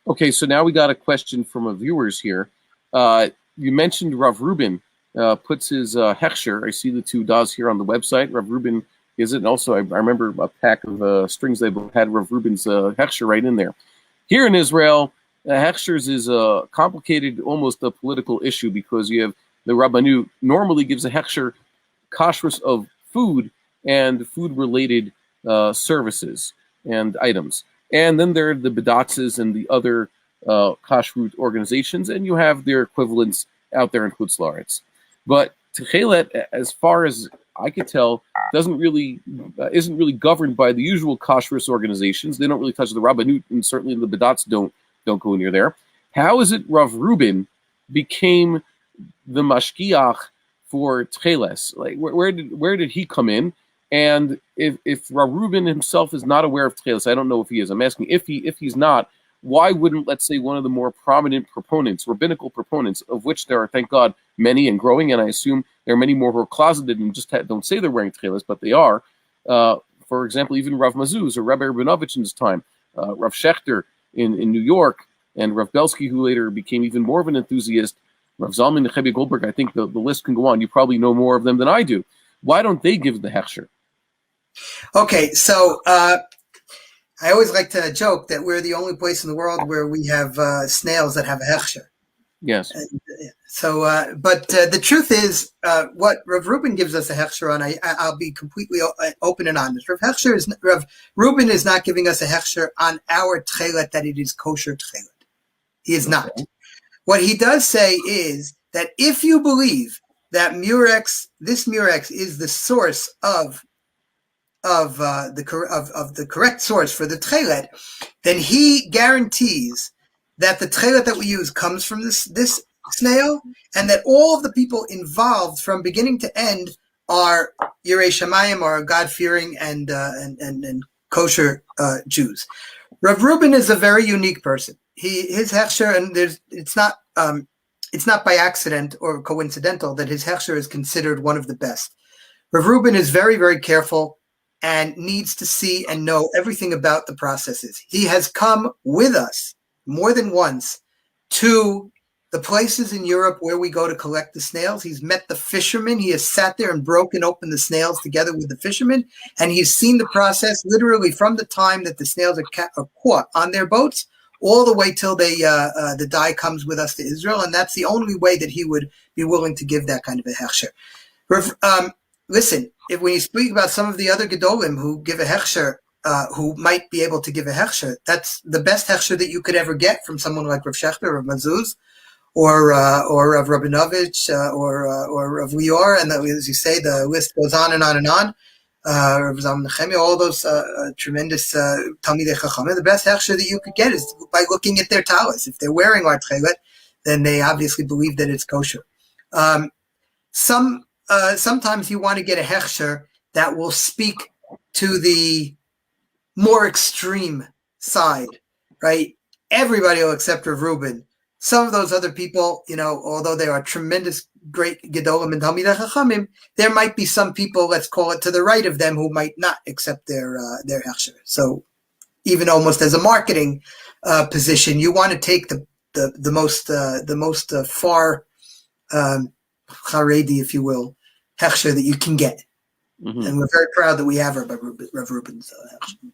Okay, so now we got a question from a viewers here. You mentioned Rav Rubin puts his Hechsher. I see the two dots here on the website. Rav Rubin is it, and also I remember a pack of strings they had Rav Rubin's Hechsher right in there. Here in Israel, Hechshers is a complicated, almost a political issue because you have the Rabbanu normally gives a Hechsher kashrus of food and food-related services and items. And then there are the Bedatzes and the other kashrut organizations, and you have their equivalents out there in Chutz La'aretz. But Tekhelet, as far as I could tell, isn't really governed by the usual kashrus organizations. They don't really touch the Rabbanut, and certainly the Bedatz don't go near there. How is it Rav Rubin became the mashgiach for Tekhelet? Like, where did he come in? And if Rav Rubin himself is not aware of Tekhelet, I don't know if he is. I'm asking if he's not, why wouldn't, let's say, one of the more prominent proponents, rabbinical proponents, of which there are, thank God, many and growing, and I assume there are many more who are closeted and just don't say they're wearing Tekhelet, but they are. For example, even Rav Mazuz or Rabbi Rabinovich in his time, Rav Shechter in New York, and Rav Belsky, who later became even more of an enthusiast, Rav Zalman and Rebbe Goldberg. I think the list can go on. You probably know more of them than I do. Why don't they give the Hechsher? Okay, so I always like to joke that we're the only place in the world where we have snails that have a Hechsher. Yes. And, but the truth is, what Rav Rubin gives us a Hechsher on, I'll be completely open and honest. Rav Rubin is not giving us a Hechsher on our Tekhelet that it is kosher Tekhelet. He is not. What he does say is that if you believe that this Murex is the source of the correct source for the Tekhelet, then he guarantees that the Tekhelet that we use comes from this snail, and that all of the people involved from beginning to end are Yirei Shamayim, or God-fearing and kosher Jews. Rav Rubin is a very unique person. His Hechsher, and it's not by accident or coincidental that his Hechsher is considered one of the best. Rav Rubin is very, very careful and needs to see and know everything about the processes. He has come with us more than once to the places in Europe where we go to collect the snails. He's met the fishermen. He has sat there and broken open the snails together with the fishermen, and he's seen the process literally from the time that the snails are caught on their boats all the way till the dye comes with us to Israel, and that's the only way that he would be willing to give that kind of a hechsher. Listen, when you speak about some of the other Gedolim who give a hechsher, who might be able to give a hechsher, that's the best hechsher that you could ever get from someone like Rav Shechter, Rav Mazuz, or Rav Rabinovich, or Rav Lior, and as you say, the list goes on and on and on. Rav Zalman Nechemia, all those tremendous Talmidei Chachamim. The best hechsher that you could get is by looking at their talis. If they're wearing our Tekhelet, then they obviously believe that it's kosher. Sometimes you want to get a hechsher that will speak to the more extreme side, right? Everybody will accept Rav Rubin. Some of those other people, although they are tremendous, great Gedolim and Talmidei Chachamim, there might be some people, let's call it to the right of them, who might not accept their hechsher. So even almost as a marketing position, you want to take the most far Haredi, if you will, hechsher that you can get. Mm-hmm. And we're very proud that we have Rav Rubin's hechsher.